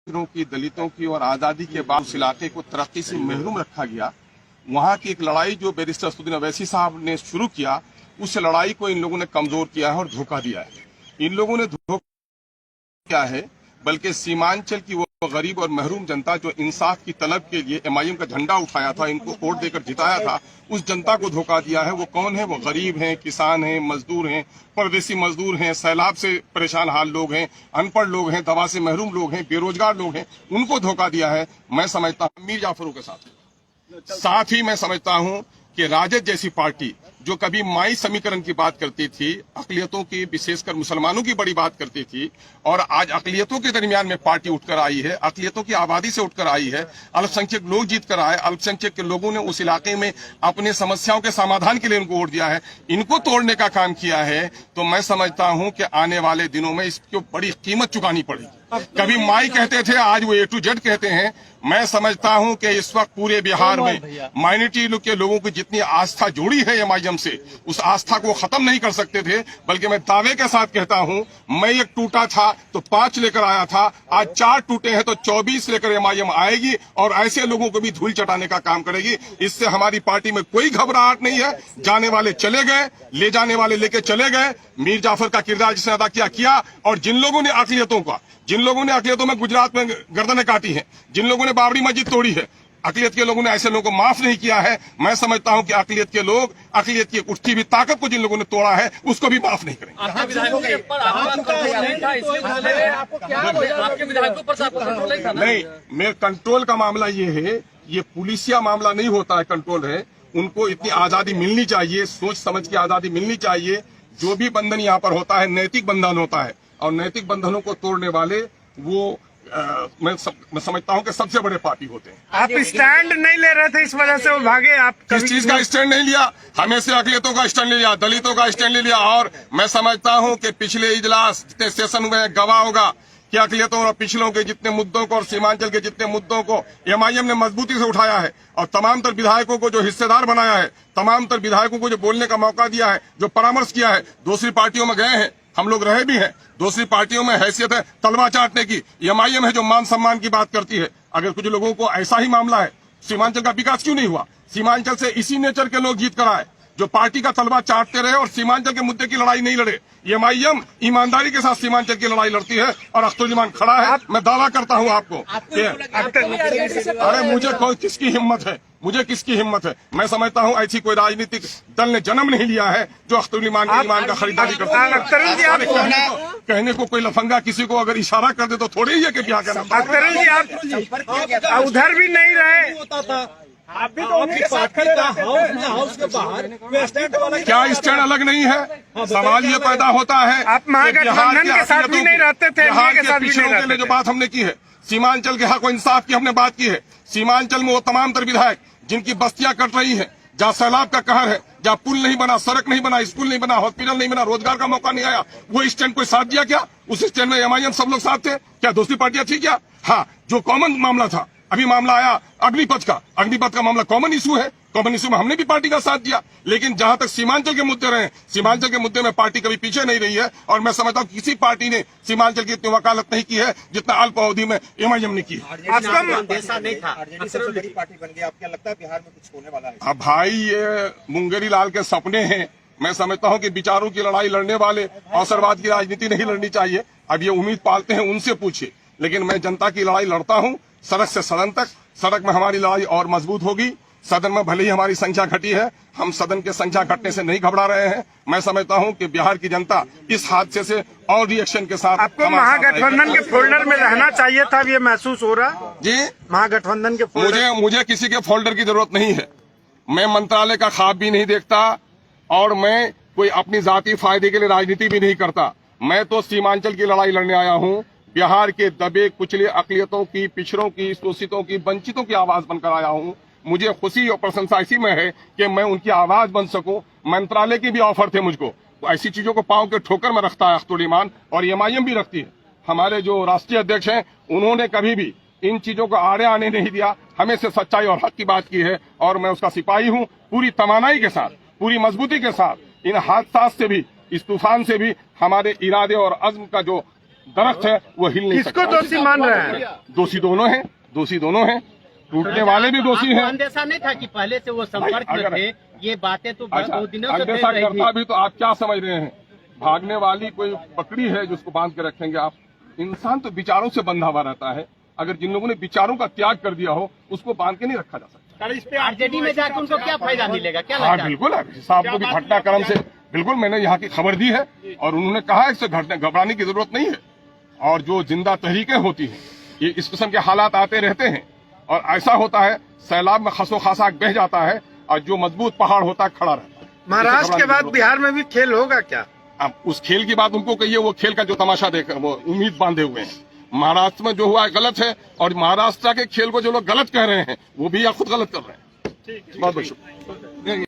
की, दलितों की और आजादी के बाद उस इलाके को तरक्की से महरूम रखा गया। वहां की एक लड़ाई जो बैरिस्टर असदुद्दीन अवैसी साहब ने शुरू किया, उस लड़ाई को इन लोगों ने कमजोर किया है और धोखा दिया है। इन लोगों ने धोखा किया है, बल्कि सीमांचल की वो गरीब और महरूम जनता जो इंसाफ की तलब के लिए एमआईएम का झंडा उठाया था, इनको वोट देकर जिताया था, उस जनता को धोखा दिया है। वो कौन है? वो गरीब हैं, किसान हैं, मजदूर हैं, परदेसी मजदूर हैं, सैलाब से परेशान हाल लोग हैं, अनपढ़ लोग हैं, दवा से महरूम लोग हैं, बेरोजगार लोग हैं, उनको धोखा दिया है। मैं समझता हूँ मीर जाफरों के साथ ही मैं समझता हूँ कि राजद जैसी पार्टी जो कभी माई समीकरण की बात करती थी, अकलियतों की, विशेषकर मुसलमानों की बड़ी बात करती थी, और आज अकलियतों के दरमियान में पार्टी उठकर आई है, अकलियतों की आबादी से उठकर आई है, अल्पसंख्यक लोग जीत कर आए, अल्पसंख्यक के लोगों ने उस इलाके में अपने समस्याओं के समाधान के लिए उनको वोट दिया है, इनको तोड़ने का काम किया है, तो मैं समझता हूं कि आने वाले दिनों में इसकी बड़ी कीमत चुकानी पड़ेगी। कभी माई कहते थे, आज वो A to Z कहते हैं। मैं समझता हूं कि इस वक्त पूरे बिहार में माइनॉरिटी के लोगों की जितनी आस्था जुड़ी है एमआईएम से, उस आस्था को खत्म नहीं कर सकते थे। बल्कि मैं दावे के साथ कहता हूं, मैं एक टूटा था तो 5 लेकर आया था, आज 4 टूटे हैं तो 24 लेकर एमआईएम आएगी और ऐसे लोगों को भी धूल चटाने का काम करेगी। इससे हमारी पार्टी में कोई घबराहट नहीं है। जाने वाले चले गए, ले जाने वाले लेके चले गए। मीर जाफर का किरदार जिसने अदा किया, और जिन लोगों ने अकलियतों में गुजरात में गर्दनें काटी हैं, जिन लोगों ने बाबरी मस्जिद तोड़ी है, अकलियत के लोगों ने ऐसे लोगों को माफ नहीं किया है। मैं समझता हूं कि अकलियत के लोग, अकलियत की उठती हुई ताकत को जिन लोगों ने तोड़ा है, उसको भी माफ नहीं करेंगे। नहीं, मेरे कंट्रोल का मामला ये है, ये पुलिसिया मामला नहीं होता है, कंट्रोल है। उनको इतनी आजादी मिलनी चाहिए, सोच समझ की आजादी मिलनी चाहिए। जो भी बंधन यहाँ पर होता है नैतिक बंधन होता है, और नैतिक बंधनों को तोड़ने वाले वो मैं समझता हूं कि सबसे बड़े पार्टी होते हैं। आप स्टैंड नहीं ले रहे थे, इस वजह से वो भागे। आप किस चीज का स्टैंड नहीं लिया? हमेशा अकलियतों का स्टैंड ले लिया, दलितों का स्टैंड ले लिया। और मैं समझता हूं कि पिछले इजलास, जितने सेशन हुए, गवाह होगा कि अकलियतों और पिछलों के जितने मुद्दों को और सीमांचल के जितने मुद्दों को एमआईएम ने मजबूती से उठाया है, और तमाम तर विधायकों को जो हिस्सेदार बनाया है, तमाम तर विधायकों को जो बोलने का मौका दिया है, जो परामर्श किया है। दूसरी पार्टियों में गए हैं, हम लोग रहे भी हैं, दूसरी पार्टियों में हैसियत है तलवा चाटने की। एमआईएम है जो मान सम्मान की बात करती है। अगर कुछ लोगों को ऐसा ही मामला है, सीमांचल का विकास क्यों नहीं हुआ? सीमांचल से इसी नेचर के लोग जीत कर आए जो पार्टी का तलवा चाटते रहे और सीमांचल के मुद्दे की लड़ाई नहीं लड़े। एमआईएम ईमानदारी के साथ सीमांचल की लड़ाई लड़ती है, और अख्तरुज्जमान खड़ा है। मैं दावा करता हूं आपको, अरे मुझे किसकी हिम्मत है? मैं समझता हूं ऐसी कोई राजनीतिक दल ने जन्म नहीं लिया है जो अख्तरुज्जमान के ईमान का खरीदारी करता है। कहने को कोई लफंगा किसी को अगर इशारा कर दे तो थोड़ी ही है कि क्या कहना। आप उधर भी नहीं रहे, आप भी तो उनके साथ खड़े रहे हाउस के बाहर। क्या स्टैंड अलग नहीं है? सवाल ये पैदा होता है, आप महागठबंधन के साथ भी नहीं रहते थे, बिहार के पिछड़ों के लिए जो बात हमने की है, सीमांचल के हक और इंसाफ की हमने बात की है। सीमांचल में वो तमाम तर विधायक जिनकी बस्तियां कट रही हैं, जहाँ सैलाब का कहर है, जहाँ पुल नहीं बना, सड़क नहीं बना, स्कूल नहीं बना, हॉस्पिटल नहीं बना, रोजगार का मौका नहीं आया, वो स्टैंड कोई साथ दिया क्या? उस स्टैंड में एमआईएम सब लोग साथ थे क्या? दूसरी पार्टियां थी क्या? हाँ, जो कॉमन मामला था, अभी मामला आया अग्निपथ का मामला कॉमन इशू है। कॉमन इशू में हमने भी पार्टी का साथ दिया। लेकिन जहां तक सीमांचल के मुद्दे रहे, सीमांचल के मुद्दे में पार्टी कभी पीछे नहीं रही है। और मैं समझता हूं किसी पार्टी ने सीमांचल की इतनी वकालत नहीं की है जितना अल्प अवधि में एमआईएम ने की है। नहीं था, बड़ी पार्टी बन गई। आपको क्या लगता है बिहार में कुछ होने वाला है? अब भाई, ये मुंगेरी लाल के सपने हैं। मैं समझता हूं कि विचारों की लड़ाई लड़ने वाले अवसरवाद की राजनीति नहीं लड़नी चाहिए। अब ये उम्मीद पालते हैं, उनसे पूछिए। लेकिन मैं जनता की लड़ाई लड़ता हूं, सड़क से सदन तक। सड़क में हमारी लड़ाई और मजबूत होगी। सदन में भले ही हमारी संख्या घटी है, हम सदन की संख्या घटने से नहीं घबरा रहे हैं। मैं समझता हूं कि बिहार की जनता इस हादसे से और रिएक्शन के साथ। आपको महागठबंधन के फोल्डर में रहना चाहिए था, ये महसूस हो रहा जी? महागठबंधन के फोल्डर। मुझे किसी के फोल्डर की जरूरत नहीं है। मैं मंत्रालय का ख्वाब भी नहीं देखता, और मैं कोई अपनी जाति फायदे के लिए राजनीति भी नहीं करता। मैं तो सीमांचल की लड़ाई लड़ने आया हूं। बिहार के दबे कुचले अकलियतों की, पिछड़ों की, शोषितों की, वंचितों की आवाज बनकर आया हूं। मुझे खुशी और प्रशंसा इसी में है कि मैं उनकी आवाज बन सकूं। मंत्रालय की भी ऑफर थे मुझको, तो ऐसी चीजों को पांव के ठोकर में रखता है अख्तरुज्जमान, और एमआईएम भी रखती है। हमारे जो राष्ट्रीय अध्यक्ष हैं, उन्होंने कभी भी इन चीजों को आड़े आने नहीं दिया, हमेशा सच्चाई और हक की बात की है। और मैं उसका सिपाही हूं, पूरी तवानाई के साथ, पूरी मजबूती के साथ। इन हादसा से भी, इस तूफान से भी हमारे इरादे और अज़्म का जो दरख्त है वो हिल नहीं किसको सकता। दोषी मान रहे हैं? दोषी दोनों हैं, दोषी दोनों हैं, टूटने वाले भी दोषी आपको हैं। अंदेशा नहीं था कि पहले से वो संपर्क में अगर- थे? ये बातें तो अच्छा, बहुत दिनों से फैल अंदेशा रही करता थी। भी तो आप क्या समझ रहे हैं? भागने वाली कोई बकरी है जिसको बांध के रखेंगे आप? इंसान तो विचारों से बंधा हुआ रहता है। अगर जिन लोगों ने विचारों का त्याग कर दिया हो उसको बांध के नहीं रखा जा सकता। आरजेडी में जाकर उनको क्या फायदा मिलेगा, क्या हाँ लगता है? बिल्कुल, साहब को भी घटनाक्रम से बिल्कुल मैंने यहाँ की खबर दी है और उन्होंने कहा है इससे घबराने की जरूरत नहीं है। और जो जिंदा तहरीकें होती हैं ये इस किस्म के हालात आते रहते हैं और ऐसा होता है सैलाब में खसो खासा बह जाता है और जो मजबूत पहाड़ होता है खड़ा रहता है। महाराष्ट्र के बाद बिहार में भी खेल होगा क्या? अब उस खेल की बात उनको कहिए, वो खेल का जो तमाशा देख वो उम्मीद बांधे हुए हैं। महाराष्ट्र में जो हुआ है गलत है और महाराष्ट्र के खेल को जो लोग गलत कह रहे हैं वो भी या खुद गलत कर रहे हैं। बहुत बहुत शुक्रिया।